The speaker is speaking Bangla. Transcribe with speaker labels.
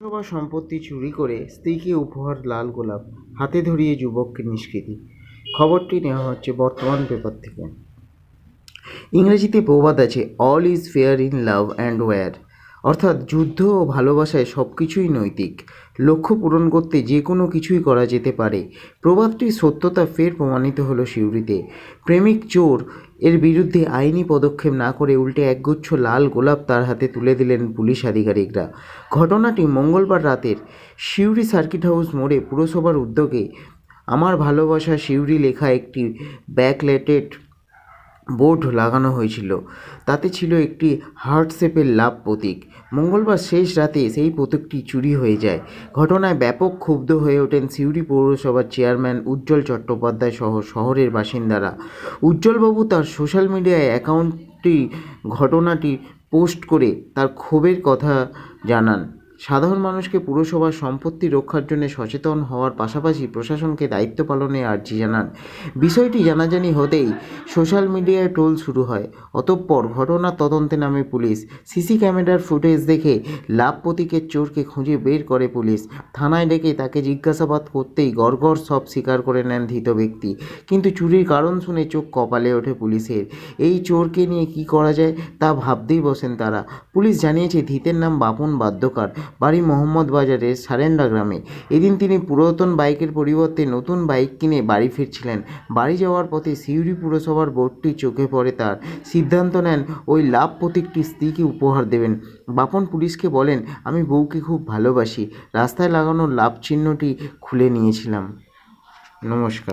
Speaker 1: পুরসভার সম্পত্তি চুরি করে স্ত্রীকে উপহার লাল গোলাপ, হাতে ধরিয়ে যুবককে নিষ্কৃতি। খবরটি নেওয়া হচ্ছে বর্তমান পেপার থেকে। ইংরেজিতে প্রবাদ আছে, all is fair in love and war, অর্থাৎ যুদ্ধ ও ভালোবাসায় সব কিছুই নৈতিক। লক্ষ্য পূরণ করতে যে কোনো কিছুই করা যেতে পারে। প্রবাদটির সত্যতা ফের প্রমাণিত হলো সিউড়িতে। প্রেমিক চোর এর বিরুদ্ধে আইনি পদক্ষেপ না করে উল্টে একগুচ্ছ লাল গোলাপ তার হাতে তুলে দিলেন পুলিশ আধিকারিকরা। ঘটনাটি মঙ্গলবার রাতের সিউড়ি সার্কিট হাউস মোড়ে পুরসভার উদ্যোগে আমার ভালোবাসা সিউড়ি লেখা একটি ব্যাকলাইটেড বোর্ড লাগানো হয়েছিল। তাতে ছিল একটি হার্ট শেপের লাভ প্রতীক। মঙ্গলবার শেষ রাতে সেই প্রতীকটি চুরি হয়ে যায়। ঘটনায় ব্যাপক ক্ষুব্ধ হয়ে ওঠেন সিউড়ি পৌরসভার চেয়ারম্যান উজ্জ্বল চট্টোপাধ্যায় সহ শহরের বাসিন্দারা। উজ্জ্বলবাবু তার সোশ্যাল মিডিয়ায় ঘটনাটি পোস্ট করে তার ক্ষোভের কথা জানান। সাধারণ মানুষকে পুরসভার সম্পত্তি রক্ষার জন্য সচেতন হওয়ার পাশাপাশি প্রশাসনকে দায়িত্ব পালনে আর্জি জানান। বিষয়টি জানাজানি হতেই সোশ্যাল মিডিয়ায় ট্রোল শুরু হয়। অতঃপর ঘটনার তদন্তে নামে পুলিশ। সিসি ক্যামেরার ফুটেজ দেখে লাভ প্রতীকের চোরকে খুঁজে বের করে পুলিশ। থানায় ডেকে তাকে জিজ্ঞাসাবাদ করতেই গড়গড় সব স্বীকার করে নেন ধৃত ব্যক্তি। কিন্তু চুরির কারণ শুনে চোখ কপালে ওঠে পুলিশের। এই চোরকে নিয়ে কী করা যায় তা ভাবতেই বসেন তারা। পুলিশ জানিয়েছে ধৃতের নাম বাপন বাদ্যকার, বাড়ি মোহাম্মদ বাজারের সারেন্ডা গ্রামে। এদিন তিনি পুরাতন বাইকের পরিবর্তে নতুন বাইক কিনে বাড়ি ফিরছিলেন। বাড়ি যাওয়ার পথে সিউড়ি পুরসভার বোর্ডটি চোখে পড়ে তার। সিদ্ধান্ত নেন ওই লাভ প্রতীকটি স্ত্রীকে উপহার দেবেন। বাপন পুলিশকে বলেন, আমি বউকে খুব ভালোবাসি, রাস্তায় লাগানো লাভ চিহ্নটি খুলে নিয়েছিলাম। নমস্কার।